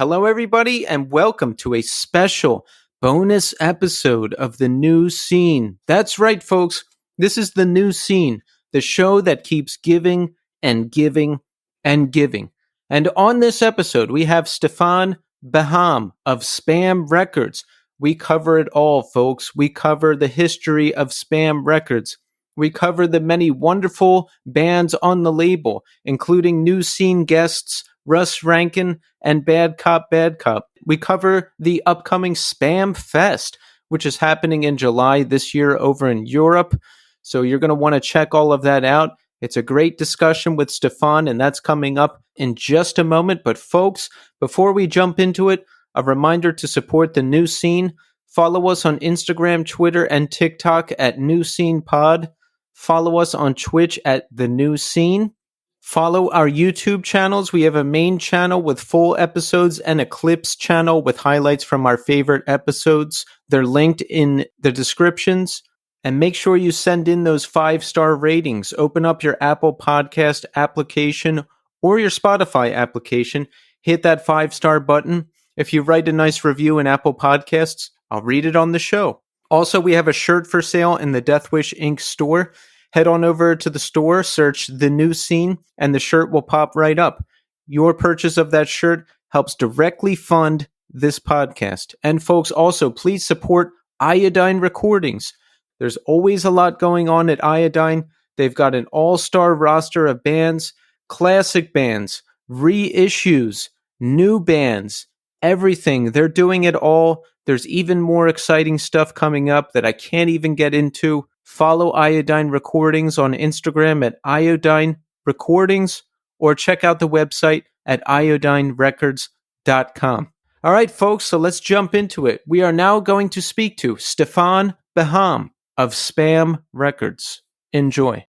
Hello, everybody, and welcome to a special bonus episode of The New Scene. That's right, folks. This is The New Scene, the show that keeps giving and giving and giving. And on this episode, we have Stefan Beham of SBÄM Records. We cover it all, folks. We cover the history of SBÄM Records. We cover the many wonderful bands on the label, including New Scene guests Russ Rankin and Bad Cop, Bad Cop. We cover the upcoming SBÄM Fest, which is happening in July this year over in Europe. So you're going to want to check all of that out. It's a great discussion with Stefan, and that's coming up in just a moment. But folks, before we jump into it, a reminder to support the New Scene. Follow us on Instagram, Twitter, and TikTok at New Scene Pod. Follow us on Twitch at The New Scene. Follow our YouTube channels. We have a main channel with full episodes and a clips channel with highlights from our favorite episodes. They're linked in the descriptions. And make sure you send in those 5-star ratings. Open up your Apple Podcast application or your Spotify application. Hit that 5-star button. If you write a nice review in Apple Podcasts, I'll read it on the show. Also, we have a shirt for sale in the Death Wish Inc. store. Head on over to the store, search The New Scene, and the shirt will pop right up. Your purchase of that shirt helps directly fund this podcast. And folks, also, please support Iodine Recordings. There's always a lot going on at Iodine. They've got an all-star roster of bands, classic bands, reissues, new bands, everything. They're doing it all. There's even more exciting stuff coming up that I can't even get into. Follow Iodine Recordings on Instagram at Iodine Recordings or check out the website at iodinerecords.com. All right, folks, so let's jump into it. We are now going to speak to Stefan Beham of SBÄM Records. Enjoy.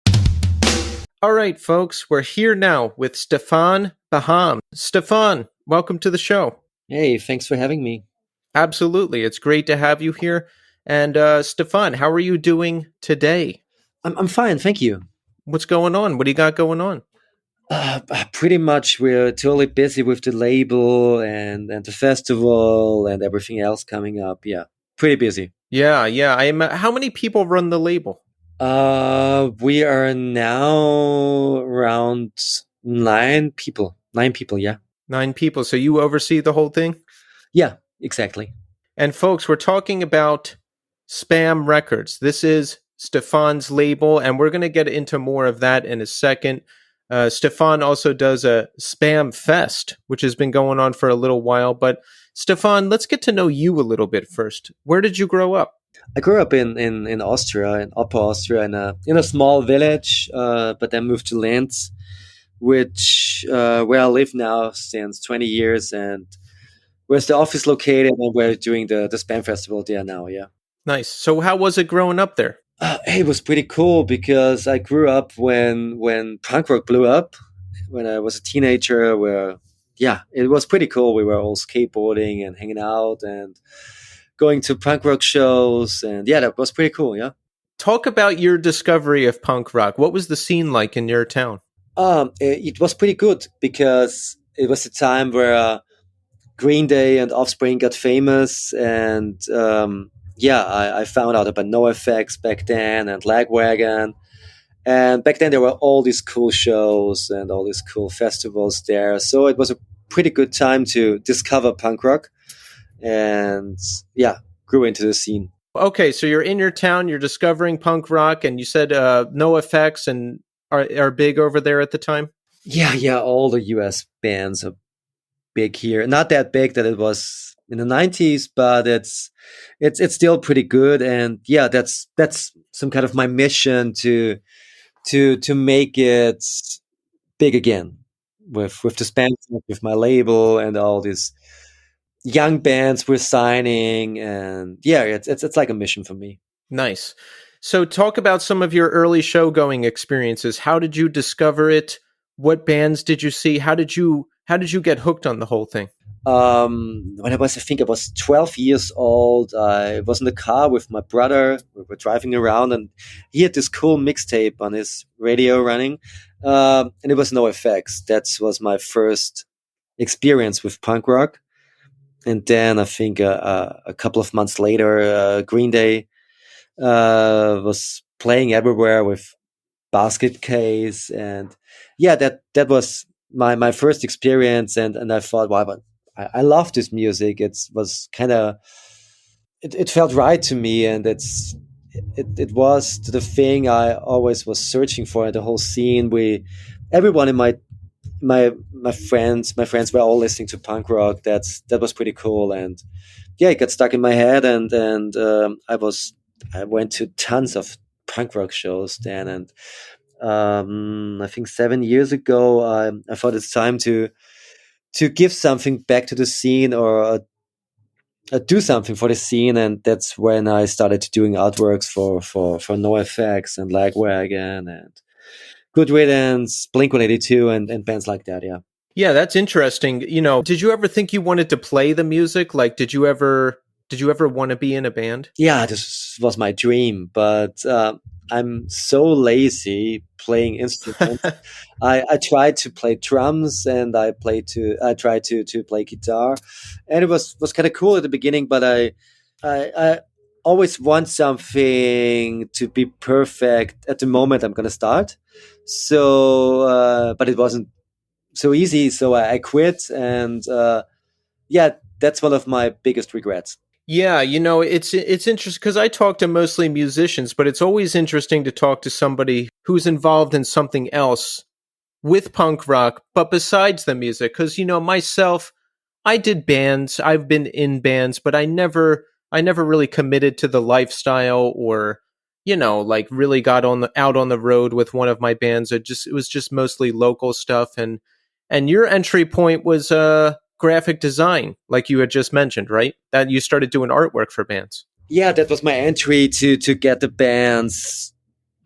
All right, folks, we're here now with Stefan Beham. Stefan, welcome to the show. Hey, thanks for having me. Absolutely. It's great to have you here. And Stefan, how are you doing today? I'm fine, thank you. What's going on? What do you got going on? Pretty much we're totally busy with the label and the festival and everything else coming up. Yeah, pretty busy. Yeah. How many people run the label? We are now around 9 people. 9 people, yeah. 9 people. So you oversee the whole thing? Yeah, exactly. And folks, we're talking about SBÄM Records. This is Stefan's label, and we're going to get into more of that in a second. Stefan also does a SBÄM Fest, which has been going on for a little while. But Stefan, let's get to know you a little bit first. Where did you grow up? I grew up in Austria, in Upper Austria, in a small village, but then moved to Linz, which where I live now since 20 years, and where's the office located, and we're doing the SBÄM festival there now, yeah. Nice. So how was it growing up there? It was pretty cool because I grew up when punk rock blew up, when I was a teenager, it was pretty cool. We were all skateboarding and hanging out and going to punk rock shows, and yeah, that was pretty cool, yeah. Talk about your discovery of punk rock. What was the scene like in your town? It was pretty good because it was a time where Green Day and Offspring got famous, and I found out about NoFX back then and Lagwagon, and back then there were all these cool shows and all these cool festivals there, so it was a pretty good time to discover punk rock, and grew into the scene. Okay, so you're in your town, you're discovering punk rock, and you said NoFX and are big over there at the time? Yeah, all the US bands are big here. Not that big that it was in the 90s, but it's still pretty good. And yeah, that's some kind of my mission to make it big again with the SBÄM, with my label and all these young bands we're signing. And yeah, it's like a mission for me. Nice. So talk about some of your early show going experiences. How did you discover it? What bands did you see? How did you get hooked on the whole thing? When I think I was 12 years old, I was in the car with my brother. We were driving around, and he had this cool mixtape on his radio running, and it was NoFX. That was my first experience with punk rock. And then I think a couple of months later, Green Day was playing everywhere with basket case, and yeah, that was my first experience, and I thought, wow, but I love this music. It was kind of it felt right to me, and it was the thing I always was searching for in the whole scene. We everyone in my friends were all listening to punk rock. That was pretty cool, and yeah, it got stuck in my head, and I went to tons of punk rock shows then, and I think 7 years ago, I thought it's time to give something back to the scene, or do something for the scene, and that's when I started doing artworks for NoFX and Lagwagon and Good Riddance, Blink-182, and bands like that. Yeah. Yeah, that's interesting. Did you ever think you wanted to play the music? Like, did you ever want to be in a band? Yeah, this was my dream, but I'm so lazy playing instruments. I tried to play drums, and I tried to play guitar, and it was kind of cool at the beginning, but I always want something to be perfect at the moment I'm gonna start. So, but it wasn't so easy, so I quit, and yeah, that's one of my biggest regrets. Yeah, it's interesting because I talk to mostly musicians, but it's always interesting to talk to somebody who's involved in something else with punk rock, but besides the music. Because myself, I did bands. I've been in bands, but I never really committed to the lifestyle, or like really got out on the road with one of my bands. It was just mostly local stuff, and your entry point was graphic design, like you had just mentioned, right? That you started doing artwork for bands. Yeah, that was my entry to get the bands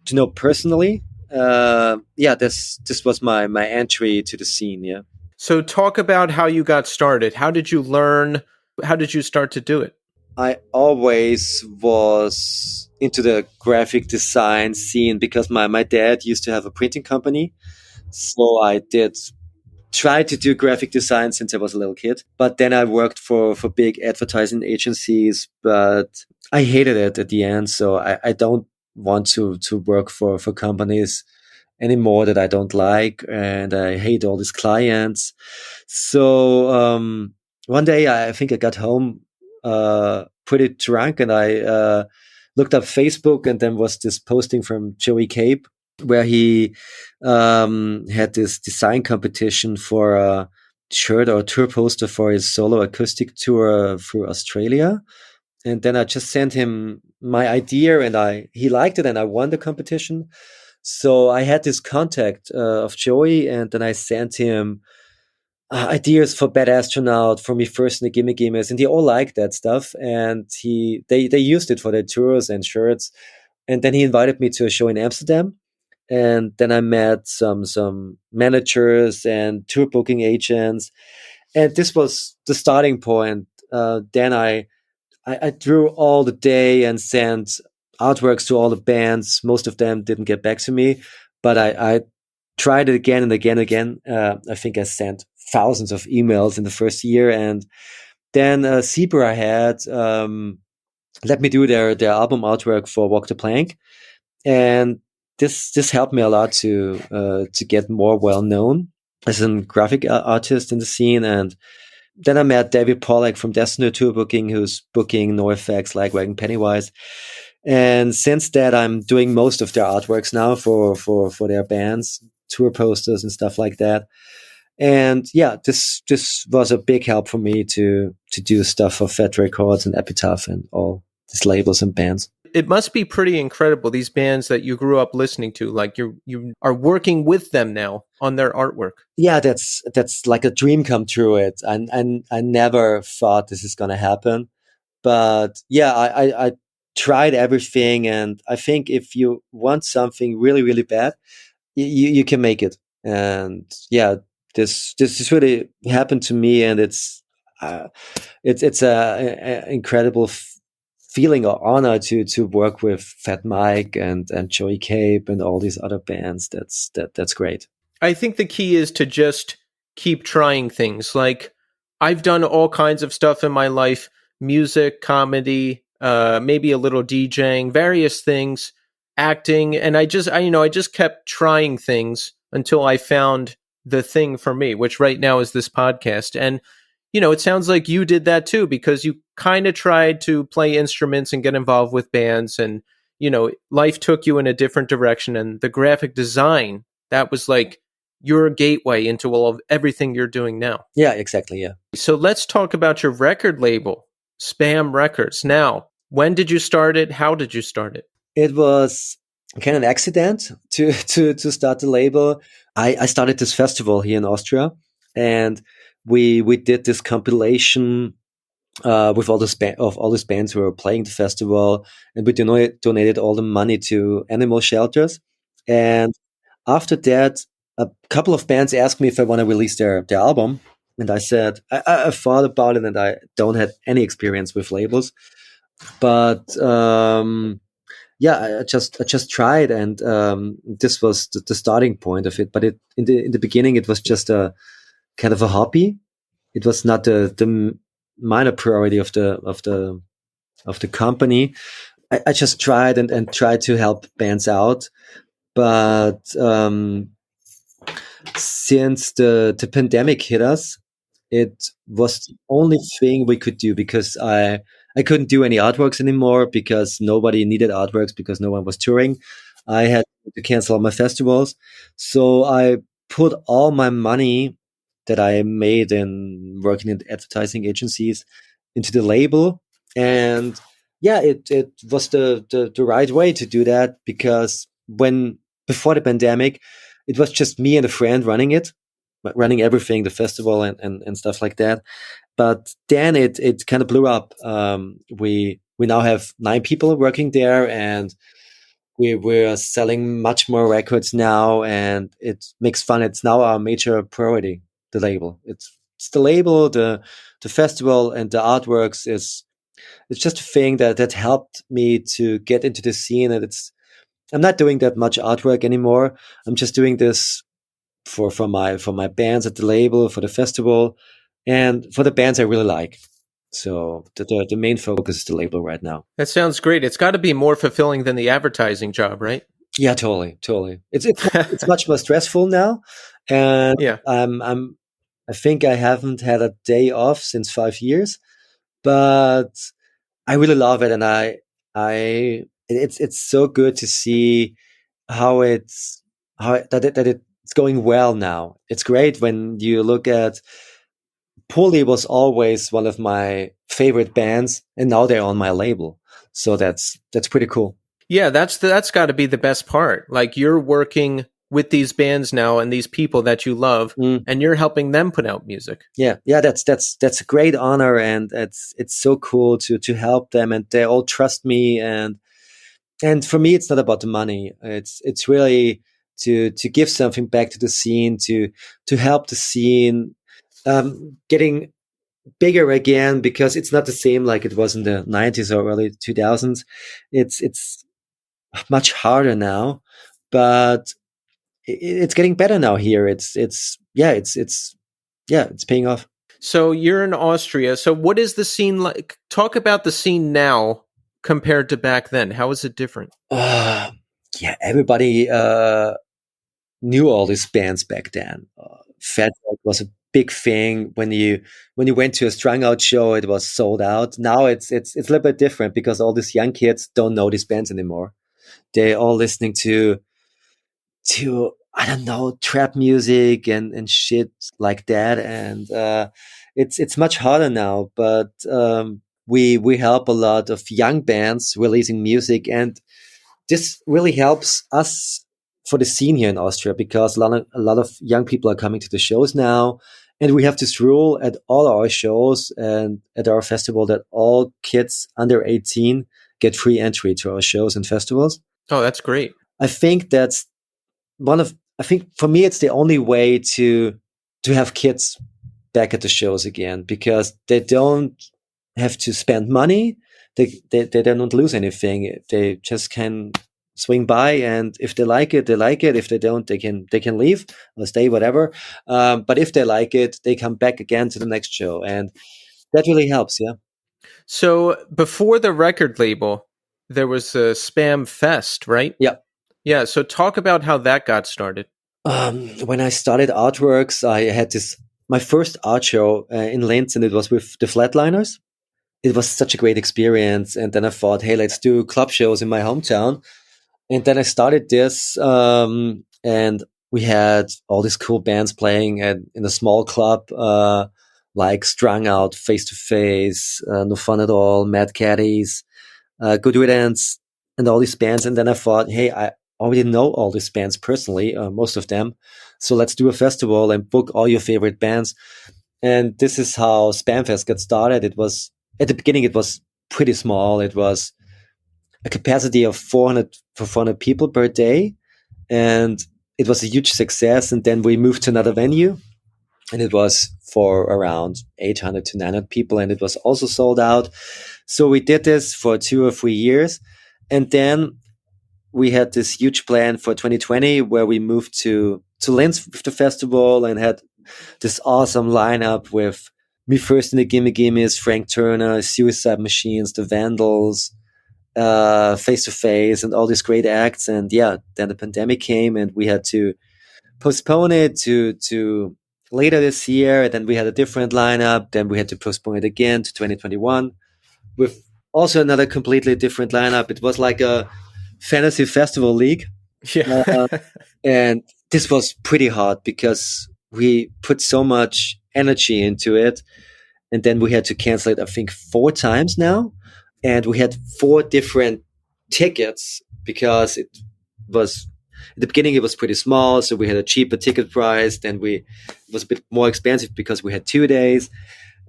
to know personally. Yeah, this was my entry to the scene. Yeah, So talk about how you got started. How did you learn? How did you start to do it? I always was into the graphic design scene because my dad used to have a printing company, so I did try to do graphic design since I was a little kid. But then I worked for big advertising agencies, but I hated it at the end. So I don't want to work for companies anymore that I don't like, and I hate all these clients. So one day I think I got home pretty drunk, and I looked up Facebook, and then was this posting from Joey Cape where he had this design competition for a shirt or tour poster for his solo acoustic tour through Australia. And then I just sent him my idea, and I he liked it, and I won the competition. So I had this contact of Joey, and then I sent him ideas for Bad Astronaut, for Me First and the Gimme Gimmes, and they all liked that stuff. And they used it for their tours and shirts. And then he invited me to a show in Amsterdam, and then I met some managers and tour booking agents, and this was the starting point. Then I drew all the day and sent artworks to all the bands. Most of them didn't get back to me, but I tried it again and again and again. I think I sent thousands of emails in the first year, and then Zebra had let me do their album artwork for Walk the Plank, and this helped me a lot to get more well known as a graphic artist in the scene. And then I met David Pollack from Destiny Tour Booking, who's booking NoFX, Lagwagon, Pennywise. And since that, I'm doing most of their artworks now for their bands, tour posters and stuff like that. And yeah, this was a big help for me to do stuff for Fat Records and Epitaph and all these labels and bands. It must be pretty incredible, these bands that you grew up listening to. Like you are working with them now on their artwork. Yeah, that's like a dream come true. I never thought this is gonna happen, but yeah, I tried everything, and I think if you want something really really bad, you can make it. And yeah, this really happened to me, and uh, it's a incredible feeling or honor to work with Fat Mike and Joey Cape and all these other bands. That's great. I think the key is to just keep trying things. Like I've done all kinds of stuff in my life: music, comedy, maybe a little DJing, various things, acting. And I just kept trying things until I found the thing for me, which right now is this podcast. And, it sounds like you did that too, because you kind of tried to play instruments and get involved with bands. And, life took you in a different direction. And the graphic design, that was like your gateway into all of everything you're doing now. Yeah, exactly. Yeah. So let's talk about your record label, SBÄM Records. Now, when did you start it? How did you start it? It was kind of an accident to start the label. I started this festival here in Austria, and we did this compilation with all these bands who were playing the festival, and we donated all the money to animal shelters. And after that, a couple of bands asked me if I want to release their album, and I said I thought about it, and I don't have any experience with labels, but yeah, I just tried, and this was the starting point of it. But in the beginning, it was just a kind of a hobby. It was not the minor priority of the company. I just tried and tried to help bands out, but since the pandemic hit us, it was the only thing we could do, because I couldn't do any artworks anymore because nobody needed artworks because no one was touring. I had to cancel all my festivals. So I put all my money that I made in working in advertising agencies into the label. And yeah, it was the right way to do that, because before the pandemic, it was just me and a friend running it, running everything, the festival and stuff like that. But then it kind of blew up. We now have 9 people working there, and we're selling much more records now, and it makes fun. It's now our major priority, the label. It's the label, the festival, and the artworks is it's just a thing that helped me to get into the scene. And I'm not doing that much artwork anymore. I'm just doing this for my bands at the label, for the festival, and for the bands I really like. So the main focus is the label right now. That sounds great. It's got to be more fulfilling than the advertising job, right? Yeah, totally, totally. It's much more stressful now, and Yeah. I think I haven't had a day off since 5 years, but I really love it, and it's so good to see how it's that it's going well now. It's great when you look at Poli was always one of my favorite bands, and now they're on my label. So that's pretty cool. Yeah, that's got to be the best part. Like, you're working with these bands now and these people that you love, Mm, and you're helping them put out music. yeah, yeah, that's a great honor, and it's so cool to help them, and they all trust me, and for me, it's not about the money. It's really to give something back to the scene, to help the scene getting bigger again, because it's not the same like it was in the 90s or early 2000s. It's much harder now, but it's getting better now here. It's paying off. So you're in Austria. So what is the scene like? Talk about the scene now compared to back then. How is it different? Uh, yeah, everybody knew all these bands back then. Fat Wreck was a big thing. When you went to a strung out show, it was sold out. Now it's a little bit different, because all these young kids don't know these bands anymore. They're all listening to I don't know, trap music and shit like that, and it's much harder now. But we help a lot of young bands releasing music, and this really helps us for the scene here in Austria, because a lot of young people are coming to the shows now, and we have this rule at all our shows and at our festival that all kids under 18 get free entry to our shows and festivals. Oh, that's great. I think that's I think for me, it's the only way to have kids back at the shows again, because they don't have to spend money. They don't lose anything. They just can swing by, and if they like it, they like it. If they don't, they can leave or stay, whatever. But if they like it, they come back again to the next show, and that really helps. Yeah. So before the record label, there was a Spam Fest, right? Yeah. Yeah. So talk about how that got started. When I started artworks, I had this my first art show in Linz, and it was with the Flatliners. It was such a great experience, and then I thought, hey, let's do club shows in my hometown. And then I started this, and we had all these cool bands playing in a small club, like Strung Out, Face to Face, No Fun at All, Mad Caddies, Good Riddance, and all these bands. And then I thought, hey, I already know all these bands personally, most of them. So let's do a festival and book all your favorite bands. And this is how Spamfest got started. It was at the beginning, it was pretty small. It was a capacity of 400 people per day, and it was a huge success. And then we moved to another venue, and it was for around 800 to 900 people, and it was also sold out. So we did this for 2 or 3 years, and then we had this huge plan for 2020 where we moved to Linz with the festival and had this awesome lineup with Me First and the Gimme Gimmes, Frank Turner, Suicide Machines, the Vandals, Face to Face, and all these great acts. And yeah, then the pandemic came, and we had to postpone it to later this year. And then we had a different lineup. Then we had to postpone it again to 2021 with also another completely different lineup. It was like a fantasy festival league, Yeah. uh, and this was pretty hard because we put so much energy into it, and then we had to cancel it, I think, 4 times now. And we had 4 different tickets because it was at the beginning it was pretty small, so we had a cheaper ticket price. Then it was a bit more expensive because we had 2 days,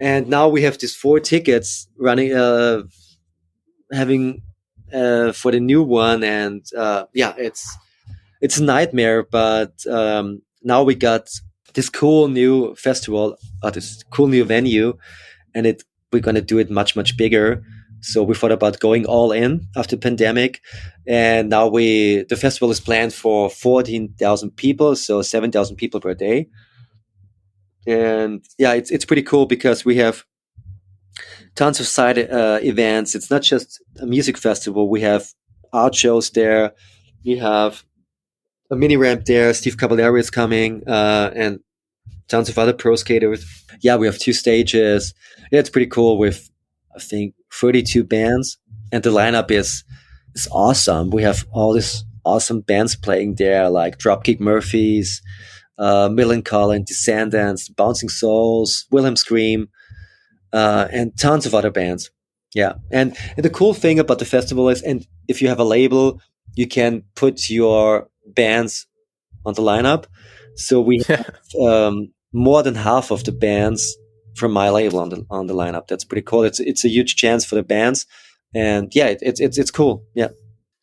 and now we have these 4 tickets running, having for the new one. And yeah, it's a nightmare. But now we got this cool new festival, this cool new venue, and we're going to do it much bigger. So we thought about going all in after pandemic, and now the festival is planned for 14,000 people, so 7,000 people per day. And yeah, it's pretty cool because we have tons of side events. It's not just a music festival. We have art shows there. We have a mini ramp there. Steve Caballero is coming, and tons of other pro skaters. Yeah, we have 2 stages. Yeah, it's pretty cool with, I think, 32 bands, and the lineup is awesome. We have all these awesome bands playing there, like Dropkick Murphys, Millencolin, Descendants, Bouncing Souls, Wilhelm Scream, and tons of other bands. Yeah, and the cool thing about the festival is, and if you have a label, you can put your bands on the lineup. So we Yeah. have more than half of the bands from my label on the lineup. That's pretty cool. It's a huge chance for the bands, and yeah, it's cool. Yeah.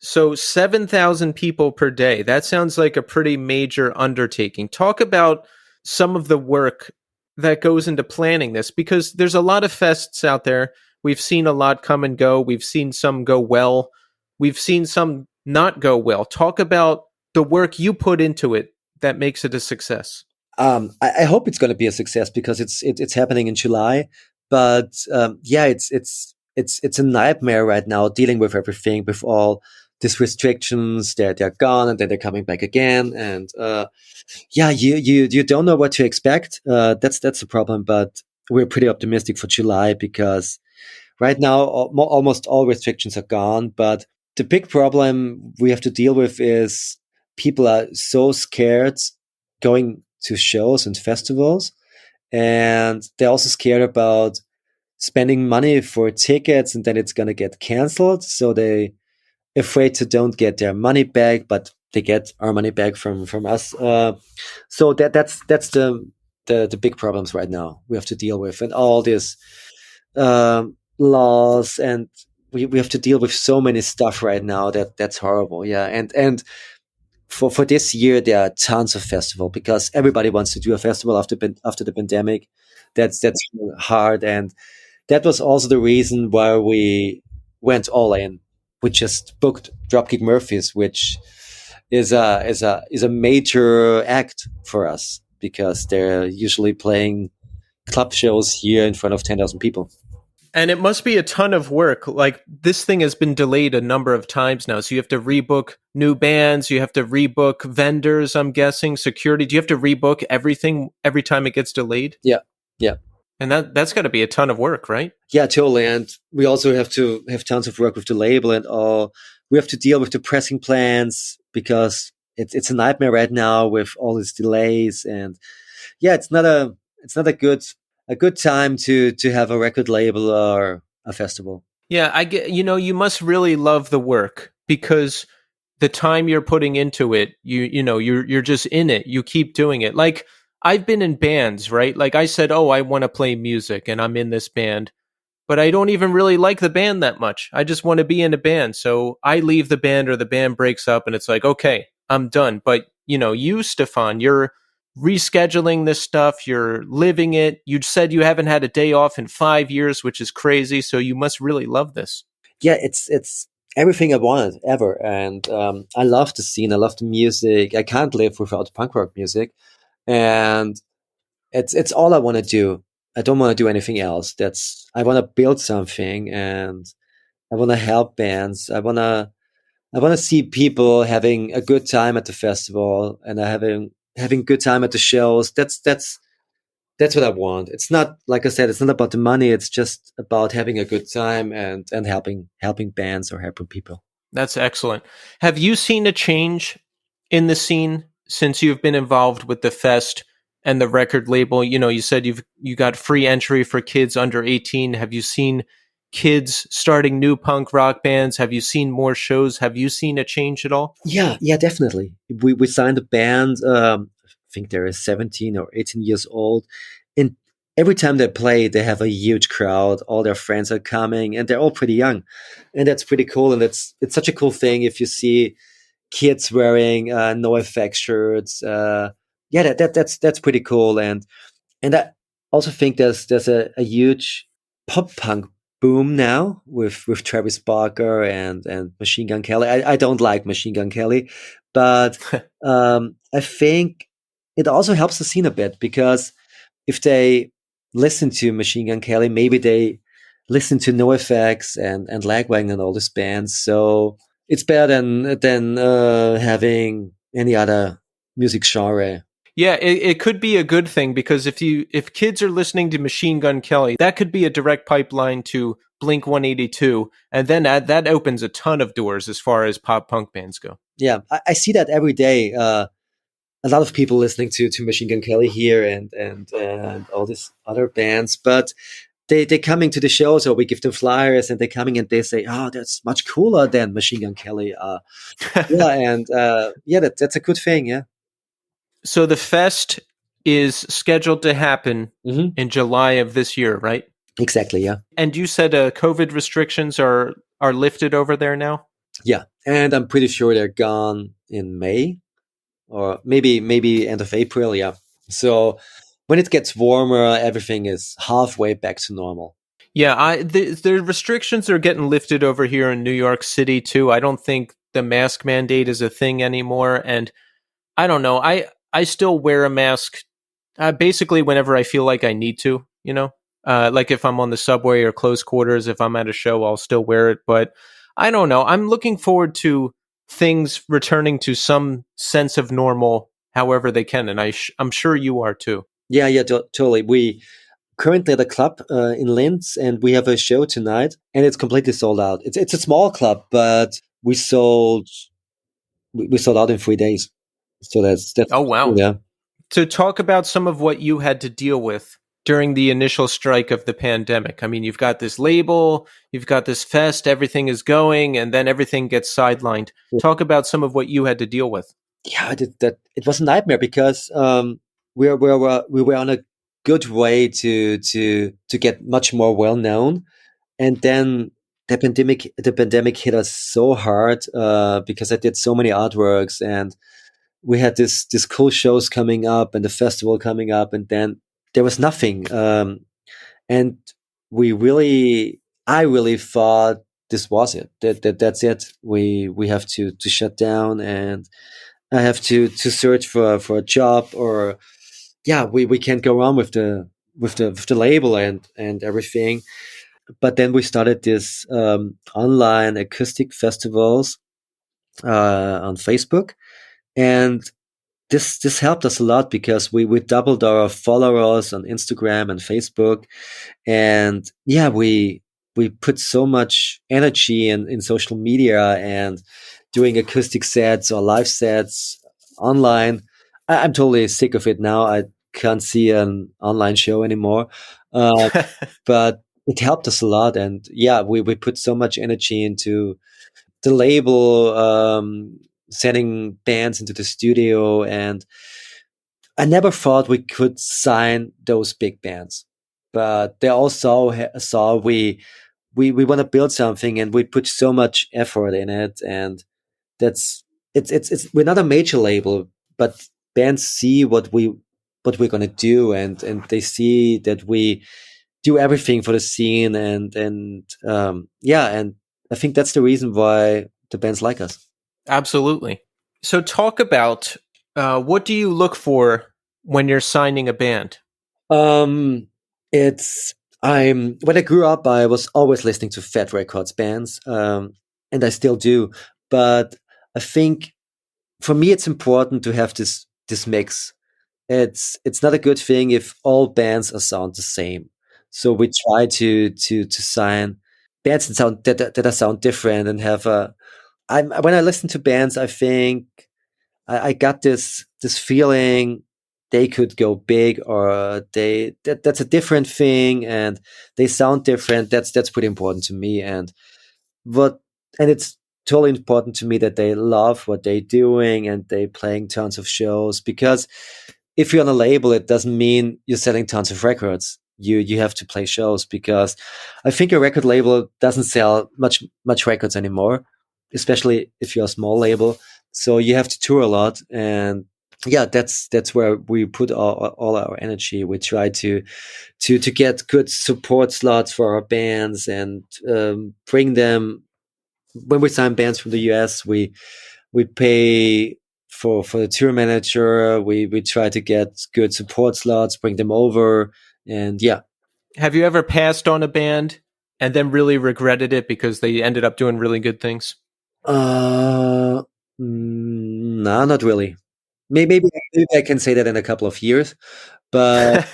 So 7,000 people per day. That sounds like a pretty major undertaking. Talk about some of the work that goes into planning this, because there's a lot of fests out there. We've seen a lot come and go. We've seen some go well. We've seen some not go well. Talk about the work you put into it that makes it a success. I hope it's going to be a success because it's happening in July. But yeah, it's a nightmare right now dealing with everything, with all these restrictions. They're gone, and then they're coming back again. And yeah, you don't know what to expect. That's the problem. But we're pretty optimistic for July because right now almost all restrictions are gone. But the big problem we have to deal with is people are so scared going to shows and festivals, and they're also scared about spending money for tickets and then it's going to get canceled. So they afraid to don't get their money back, but they get our money back from us. So that's the big problems right now we have to deal with, and all these laws, and we have to deal with so many stuff right now that's horrible. Yeah, and for this year there are tons of festival because everybody wants to do a festival after the pandemic. That's hard, and that was also the reason why we went all in we just booked Dropkick Murphys, which is a major act for us because they're usually playing club shows here in front of 10,000 people. And it must be a ton of work. Like this thing has been delayed a number of times now. So you have to rebook new bands, you have to rebook vendors, I'm guessing, security. Do you have to rebook everything every time it gets delayed? Yeah, yeah, And that's got to be a ton of work, right? yeah, totally. And we also have to have tons of work with the label and all. We have to deal with the pressing plans because it's a nightmare right now with all these delays. And yeah, it's not a good time to have a record label or a festival. Yeah, I get, you must really love the work because the time you're putting into it, you're just in it. You keep doing it. Like I've been in bands, right? Like I said, "Oh, I want to play music and I'm in this band." But I don't even really like the band that much. I just want to be in a band. So I leave the band or the band breaks up and it's like, okay, I'm done. But you, Stefan, you're rescheduling this stuff. You're living it. You said you haven't had a day off in 5 years, which is crazy. So you must really love this. Yeah, it's everything I wanted ever, and I love the scene. I love the music. I can't live without punk rock music, and it's all I want to do. I don't want to do anything else. That's I want to build something, and I want to help bands. I want to see people having a good time at the festival and having good time at the shows. That's what I want. It's not like I said. It's not about the money. It's just about having a good time and helping bands or helping people. That's excellent. Have you seen a change in the scene since you've been involved with the fest and the record label? You said you got free entry for kids under 18. Have you seen kids starting new punk rock bands? Have you seen more shows? Have you seen a change at all? Yeah, yeah, definitely. We signed a band. I think they're 17 or 18 years old, and every time they play, they have a huge crowd. All their friends are coming, and they're all pretty young, and that's pretty cool. And it's such a cool thing if you see kids wearing no effect shirts. Yeah, that's pretty cool. And I also think there's a huge pop punk boom now with Travis Barker and Machine Gun Kelly. I don't like Machine Gun Kelly, but I think it also helps the scene a bit because if they listen to Machine Gun Kelly, maybe they listen to NoFX and Lagwagon and all these bands. So it's better than having any other music genre. Yeah, it could be a good thing because if kids are listening to Machine Gun Kelly, that could be a direct pipeline to Blink 182, and then that opens a ton of doors as far as pop punk bands go. Yeah, I see that every day. A lot of people listening to Machine Gun Kelly here and all these other bands, but they coming to the shows or we give them flyers and they're coming and they say, "Oh, that's much cooler than Machine Gun Kelly." Yeah, and yeah, that's a good thing. Yeah. So the fest is scheduled to happen Hmm. in July of this year, right? Exactly. Yeah. And you said COVID restrictions are lifted over there now. Yeah, and I'm pretty sure they're gone in May or maybe end of April. Yeah. So when it gets warmer, everything is halfway back to normal. Yeah, the restrictions are getting lifted over here in New York City too. I don't think the mask mandate is a thing anymore, and I don't know. I still wear a mask basically whenever I feel like I need to. Like if I'm on the subway or close quarters, if I'm at a show, I'll still wear it. But I don't know. I'm looking forward to things returning to some sense of normal, however they can, and I'm sure you are too. Yeah, yeah, totally. We currently at a club in Linz, and we have a show tonight, and it's completely sold out. It's a small club, but we sold out in 3 days. So that's Oh cool, wow! yeah. To talk about some of what you had to deal with during the initial strike of the pandemic. I mean, you've got this label, you've got this fest, everything is going, and then everything gets sidelined. Talk about some of what you had to deal with. Yeah, that it was a nightmare because we were on a good way to get much more well known, and then the pandemic hit us so hard because I did so many artworks and we had this cool shows coming up and the festival coming up, and then there was nothing. And I really thought this was it. That's it. We have to shut down, and I have to search for a job, or yeah, we can't go on with the label and everything. But then we started this online acoustic festivals on Facebook, and this helped us a lot because we doubled our followers on Instagram and Facebook, and yeah, we put so much energy in social media and doing acoustic sets or live sets online. I'm totally sick of it now. I can't see an online show anymore. Uh, but it helped us a lot, and yeah, we put so much energy into the label, sending bands into the studio, and I never thought we could sign those big bands, but they also saw we want to build something, and we put so much effort in it, and that's it's we're not a major label, but bands see what we're gonna do, and they see that we do everything for the scene, and yeah, and I think that's the reason why the bands like us. Absolutely. So, talk about what do you look for when you're signing a band? Um, it's I'm when I grew up, I was always listening to Fat Records bands, and I still do. But I think for me, it's important to have this mix. It's not a good thing if all bands are sound the same. So we try to sign bands that are sound different and have a. I'm when I listen to bands, I think I got this feeling they could go big, or that's a different thing, and they sound different. That's pretty important to me, what and it's totally important to me that they love what they're doing and they playing tons of shows, because if you're on a label, it doesn't mean you're selling tons of records. You have to play shows, because I think a record label doesn't sell much records anymore, especially if you're a small label. So you have to tour a lot, and yeah, that's where we put all our energy. We try to get good support slots for our bands, and bring them. When we sign bands from the US, we pay for the tour manager. We try to get good support slots, bring them over, and yeah. Have you ever passed on a band and then really regretted it because they ended up doing really good things? Uh, no, not really. Maybe I can say that in a couple of years, but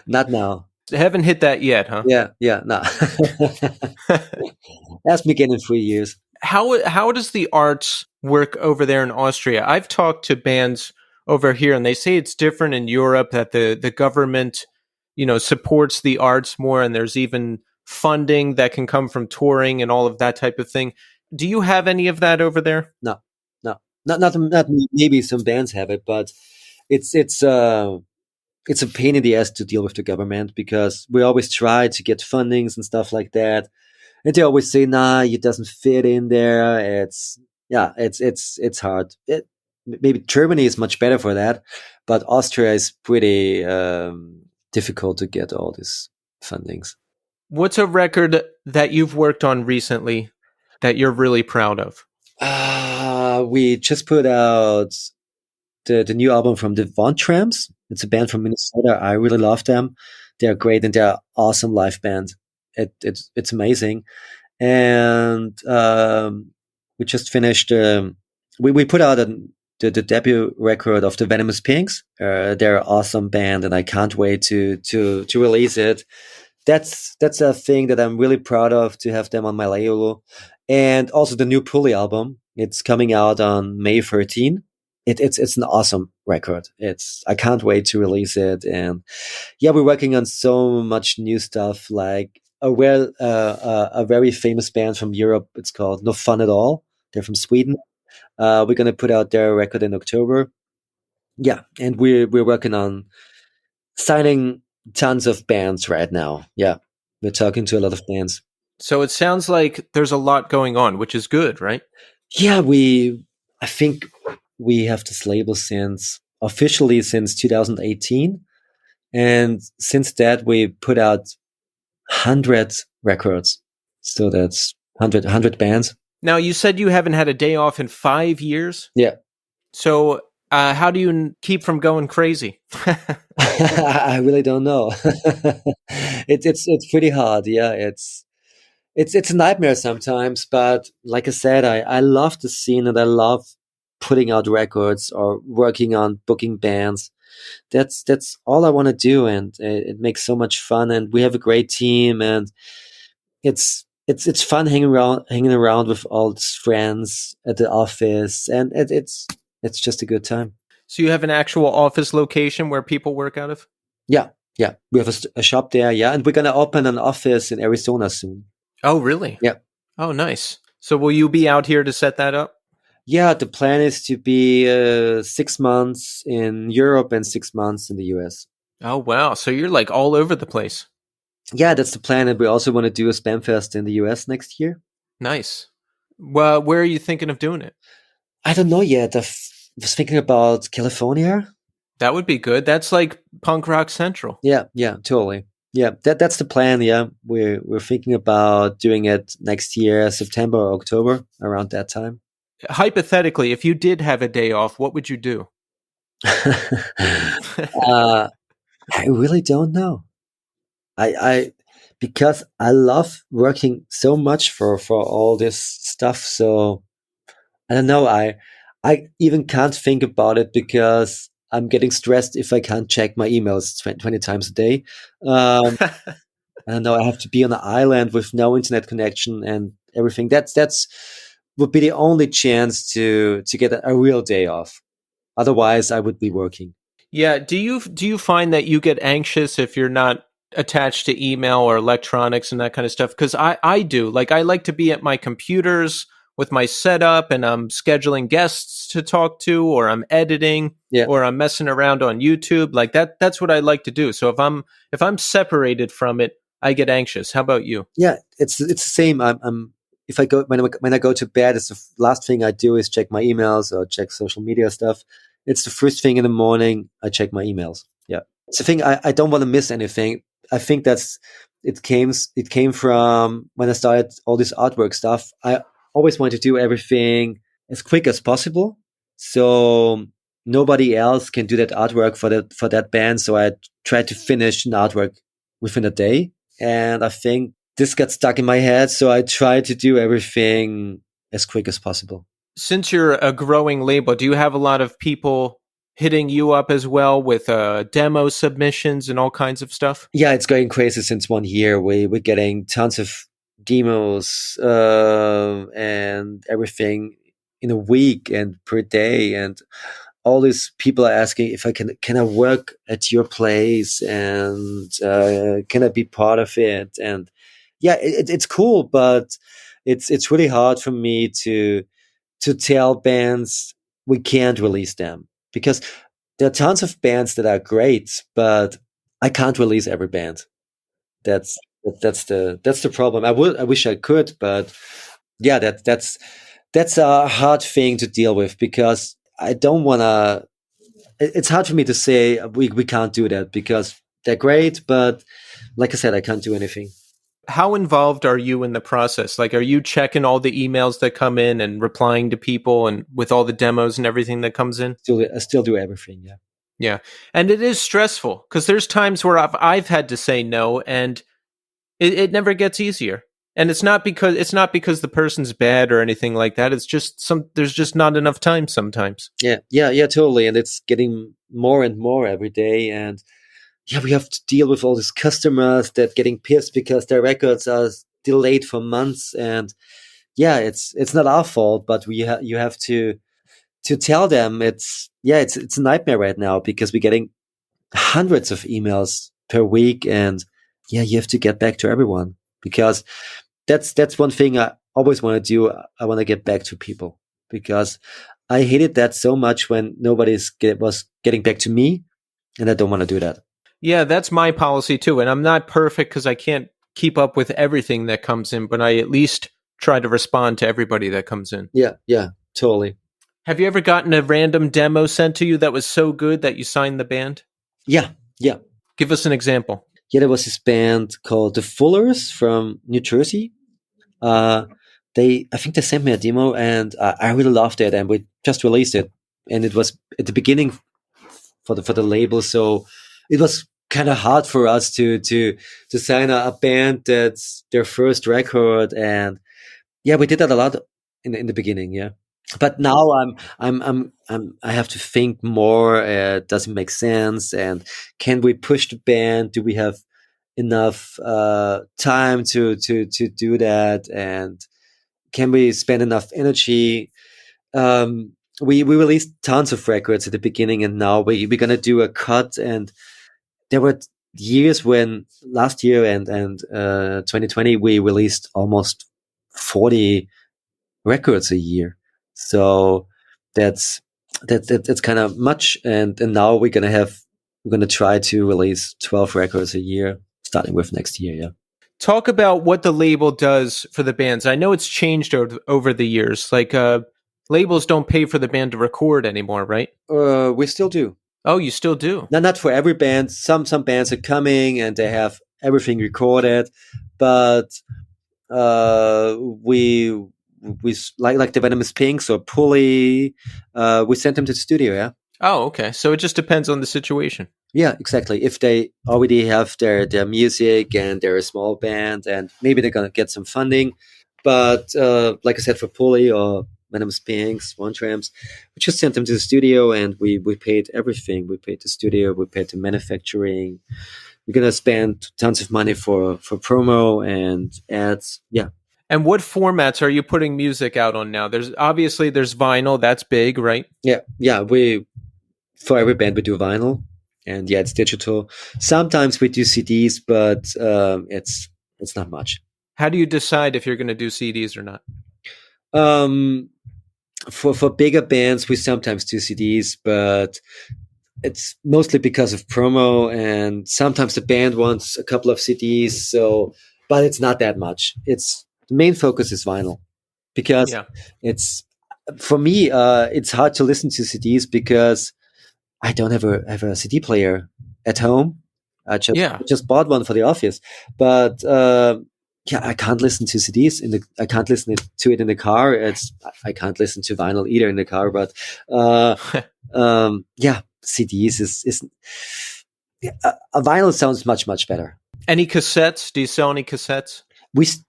not now. Haven't hit that yet, huh? Yeah, yeah, no. Ask me again in 3 years. How does the arts work over there in Austria? I've talked to bands over here, and they say it's different in Europe. That the government, supports the arts more, and there's even funding that can come from touring and all of that type of thing. Do you have any of that over there? No, no, not me. Maybe some bands have it, but it's it's uh it's a pain in the ass to deal with the government, because we always try to get fundings and stuff like that, and they always say, "Nah, it doesn't fit in there." It's yeah, it's hard. Maybe Germany is much better for that, but Austria is pretty difficult to get all these fundings. What's a record that you've worked on recently that you're really proud of? We just put out the new album from the Von Tramps. It's a band from Minnesota. I really love them. They're great, and they're awesome live band. It's amazing. And we just finished. We put out the debut record of the Venomous Pinks. They're an awesome band, and I can't wait to release it. That's a thing that I'm really proud of, to have them on my label. And also the new Pulley album. It's coming out on May 13. It's an awesome record. It's I can't wait to release it. And yeah, we're working on so much new stuff, like a very famous band from Europe. It's called No Fun at All. They're from Sweden. We're gonna put out their record in October. Yeah, and we're working on signing tons of bands right now. Yeah, we're talking to a lot of bands. So it sounds like there's a lot going on, which is good, right? Yeah, I think we have this label since officially since 2018, and since that we put out hundreds records. So that's 100 bands. Now, you said you haven't had a day off in 5 years. Yeah. So, how do you keep from going crazy? I really don't know. It's pretty hard. Yeah, it's a nightmare sometimes. But like I said, I love the scene and I love putting out records or working on booking bands. That's all I want to do, and it makes so much fun. And we have a great team, and it's fun hanging around with all these friends at the office, and it's just a good time. So, you have an actual office location where people work out of? Yeah, yeah. We have a shop there, yeah, and we're gonna open an office in Arizona soon. Oh, really? Yeah, Oh, nice. So, will you be out here to set that up? yeah. The plan is to be 6 months in Europe and 6 months in the US. Oh, wow. So, you're like all over the place. Yeah, that's the plan, and we also want to do a Spam Fest in the US next year. Nice. Well, where are you thinking of doing it? I don't know yet. Was thinking about California. That would be good. That's like punk rock central. Yeah, yeah, totally. Yeah, that's the plan. Yeah, we're thinking about doing it next year, September or October, around that time. Hypothetically, if you did have a day off, what would you do? uh, I really don't know. I because I love working so much for all this stuff. So I don't know. I even can't think about it because I'm getting stressed if I can't check my emails 20 times a day. Um, I don't know. I have to be on an island with no internet connection and everything. That's would be the only chance to get a real day off. Otherwise, I would be working. Yeah, do you find that you get anxious if you're not attached to email or electronics and that kind of stuff? Because I do. Like, I like to be at my computers with my setup, and I'm scheduling guests to talk to, or I'm editing, Yeah. or I'm messing around on YouTube. Like that's what I like to do. So if I'm separated from it, I get anxious. How about you? Yeah, it's the same. I'm if I go when I go to bed, it's the last thing I do is check my emails or check social media stuff. It's the first thing in the morning I check my emails. Yeah, it's the thing. I don't want to miss anything. I think it came from when I started all this artwork stuff. I always want to do everything as quick as possible, so nobody else can do that artwork for that band. So I try to finish an artwork within a day, and I think this got stuck in my head. So I try to do everything as quick as possible. Since you're a growing label, do you have a lot of people hitting you up as well with demo submissions and all kinds of stuff? Yeah, it's going crazy since 1 year. We're getting tons of demos and everything in a week and per day, and all these people are asking if I can I work at your place, and can I be part of it? And yeah, it's cool, but it's really hard for me to tell bands we can't release them because there are tons of bands that are great, but I can't release every band. That's that's the problem. I wish I could, but yeah, that's a hard thing to deal with because I don't want to. It's hard for me to say we can't do that because they're great, but like I said, I can't do anything. How involved are you in the process? Like, are you checking all the emails that come in and replying to people and with all the demos and everything that comes in? I still do everything. Yeah. Yeah. And it is stressful because there's times where I've had to say no, and it never gets easier. And it's not because the person's bad or anything like that. It's just there's just not enough time sometimes. Yeah, yeah, yeah, totally. And it's getting more and more every day. And yeah, we have to deal with all these customers that getting pissed because their records are delayed for months. And yeah, it's not our fault, but you have to tell them it's a nightmare right now because we're getting hundreds of emails per week, and yeah, you have to get back to everyone because that's one thing I always want to do. I want to get back to people because I hated that so much when was getting back to me, and I don't want to do that. Yeah, that's my policy too. And I'm not perfect because I can't keep up with everything that comes in, but I at least try to respond to everybody that comes in. Yeah, yeah, totally. Have you ever gotten a random demo sent to you that was so good that you signed the band? Yeah, yeah, Give us an example. yeah. There was this band called the Fullers from New Jersey. I think they sent me a demo, and I really loved it, and we just released it, and it was at the beginning for the label, so it was kind of hard for us to sign a band that's their first record, and yeah, we did that a lot in the beginning, yeah. But now I have to think more. Does it make sense? And can we push the band? Do we have enough time to do that? And can we spend enough energy? We released tons of records at the beginning, and now we're gonna do a cut. And there were years when last year and 2020 we released almost 40 records a year. So that's that's kind of much. And now we're gonna try to release 12 records a year, starting with next year. Yeah. Talk about what the label does for the bands. I know it's changed over the years. Like labels don't pay for the band to record anymore, right? We still do. Oh, you still do. Not for every band. Some bands are coming and they have everything recorded, but uh, we like the Venomous Pinks or Pulley. We sent them to the studio. Yeah. Oh, okay. So it just depends on the situation. Yeah, exactly. If they already have their music and they're a small band, and maybe they're gonna get some funding, but like I said, for Pulley or Venomous Pinks, One Tramps, we just sent them to the studio, and we paid everything. We paid the studio, we paid the manufacturing. We're gonna spend tons of money for promo and ads. Yeah, And what formats are you putting music out on now? There's vinyl, that's big, right? yeah. We for every band we do vinyl, and yeah, it's digital. Sometimes we do CDs, but it's not much. How do you decide if you're going to do CDs or not? Um, for bigger bands, we sometimes do CDs, but it's mostly because of promo, and sometimes the band wants a couple of CDs. So, but it's not that much. It's the main focus is vinyl because Yeah. it's for me. It's hard to listen to CDs because I don't have a CD player at home. Yeah. I just bought one for the office, but yeah, I can't listen to CDs I can't listen to it in the car. I can't listen to vinyl either in the car. But uh, yeah, CDs is yeah, a vinyl sounds much better. Any cassettes? Do you sell any cassettes?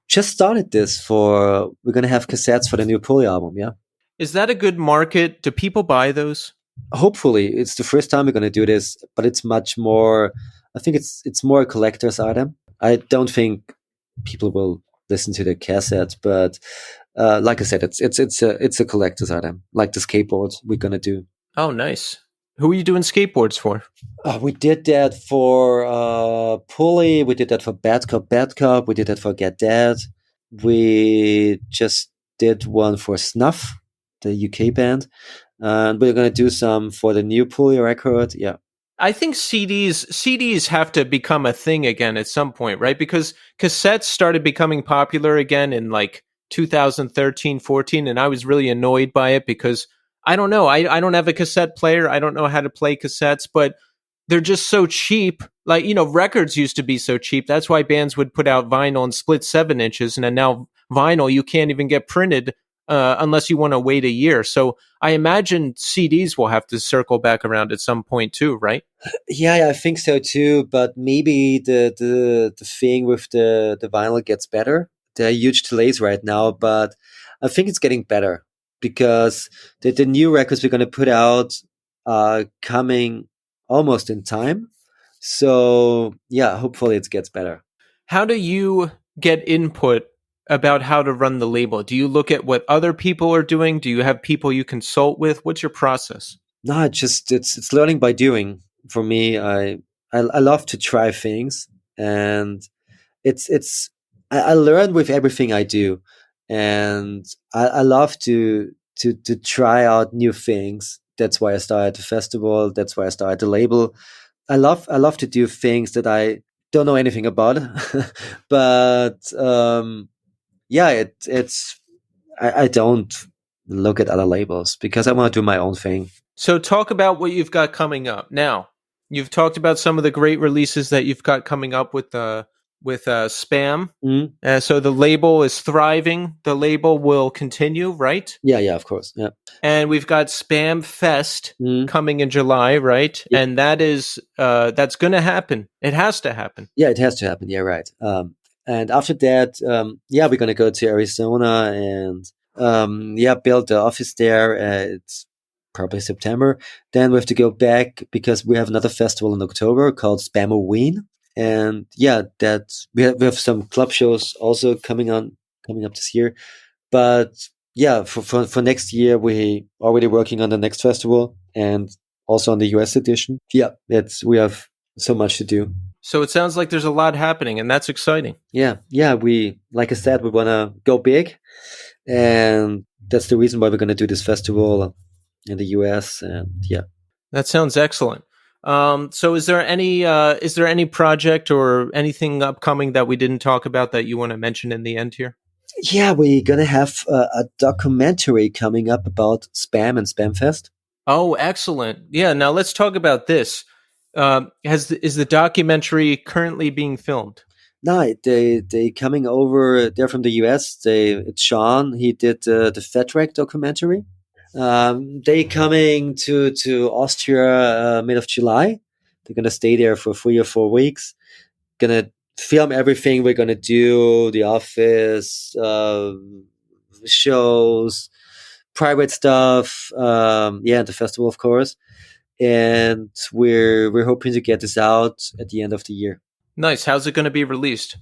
Just started this for we're gonna have cassettes for the new Pulley album. Yeah, Is that a good market? Do people buy those? hopefully it's the first time we're gonna do this, but it's much more. I think it's more a collector's item. I don't think people will listen to the cassettes, but like I said, it's a collector's item, like the skateboards we're gonna do. Oh, nice. Who are you doing skateboards for? We did that for Pulley. We did that for Bad Cop, Bad Cop. We did that for Get Dead. We just did one for Snuff, the UK band, and we're gonna do some for the new Pulley record. Yeah, I think CDs have to become a thing again at some point, right? Because cassettes started becoming popular again in like 2013, 14, and I was really annoyed by it because I don't know, I don't have a cassette player. I don't know how to play cassettes, but they're just so cheap. Like, records used to be so cheap. That's why bands would put out vinyl and split 7 inches, and then now vinyl you can't even get printed unless you want to wait a year. So I imagine CDs will have to circle back around at some point too, right? yeah, I think so too. But maybe the thing with the vinyl gets better. There are huge delays right now, but I think it's getting better because the new records we're gonna put out are coming almost in time. So yeah, hopefully it gets better. How do you get input about how to run the label? Do you look at what other people are doing? Do you have people you consult with? What's your process? No, it's learning by doing. For me, I love to try things, and it's I learn with everything I do, and I love to try out new things. That's why I started the festival. That's why I started the label. I love to do things that I don't know anything about, but yeah, I don't look at other labels because I want to do my own thing. So talk about what you've got coming up. Now, you've talked about some of the great releases that you've got coming up with with SBÄM. Mm. So the label is thriving. The label will continue, right? Yeah, yeah, of course. Yeah. And we've got SBÄM Fest Mm. coming in July, right? Yeah. And that's going to happen. It has to happen. Yeah, it has to happen. Yeah, right. And after that, yeah, we're gonna go to Arizona and yeah, build the office there. It's probably September. Then we have to go back because we have another festival in October called SBÄM. And yeah, that we have some club shows also coming up this year. But yeah, for next year we already working on the next festival and also on the US edition. Yeah, we have so much to do. So it sounds like there's a lot happening, and that's exciting. Yeah, yeah. We, like I said, we want to go big, and that's the reason why we're going to do this festival in the US. And yeah, That sounds excellent. So is there any project or anything upcoming that we didn't talk about that you want to mention in the end here? yeah, we're gonna have a documentary coming up about SBÄM and SBÄM Fest. Oh, excellent. Yeah. Now let's talk about this. Is the documentary currently being filmed? No, they coming over. They're from the US. It's Sean. He did the Fat Wreck documentary. They coming to Austria mid of July. They're gonna stay there for 3 or 4 weeks. Gonna film everything we're gonna do, the office, shows, private stuff, yeah, the festival, of course. And we're hoping to get this out at the end of the year. Nice. How's it going to be released?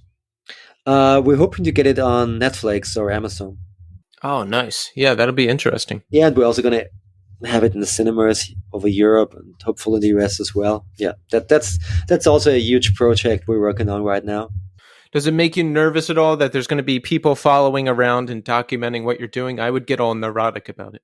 We're hoping to get it on Netflix or Amazon. Oh, nice. Yeah, that'll be interesting. Yeah, and we're also gonna have it in the cinemas over Europe and hopefully in the US as well. Yeah, that's also a huge project we're working on right now. Does it make you nervous at all that there's going to be people following around and documenting what you're doing? I would get all neurotic about it.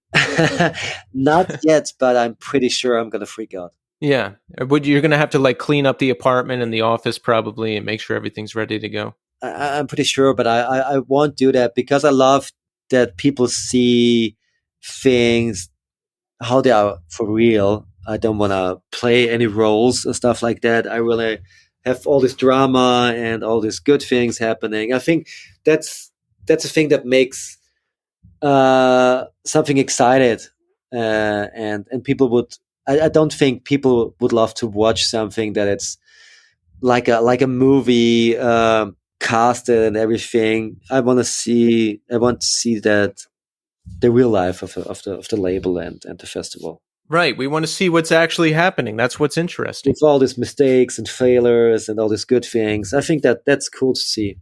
Not yet, but I'm pretty sure I'm gonna freak out. Yeah, you're going to have to like clean up the apartment and the office probably and make sure everything's ready to go. I'm pretty sure, but I won't do that because I love that people see things how they are for real. I don't want to play any roles and stuff like that. I really have all this drama and all these good things happening. I think that's a thing that makes something excited, and people would. I don't think people would love to watch something that it's like a movie casted and everything. I want to see that the real life of the label and the festival. Right. We want to see what's actually happening. That's what's interesting. With all these mistakes and failures and all these good things, I think that's cool to see.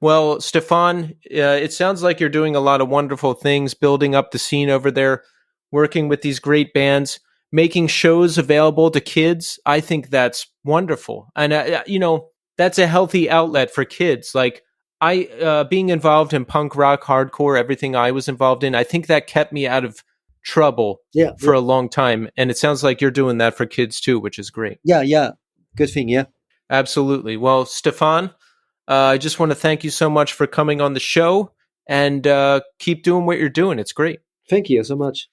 Well, Stefan, it sounds like you're doing a lot of wonderful things, building up the scene over there, working with these great bands, making shows available to kids. I think that's wonderful. And, that's a healthy outlet for kids. Like being involved in punk rock, hardcore, everything I was involved in, I think that kept me out of trouble for a long time. And it sounds like you're doing that for kids too, which is great. Yeah. Good thing. Yeah. Absolutely. Well, Stefan, I just want to thank you so much for coming on the show and keep doing what you're doing. It's great. Thank you so much.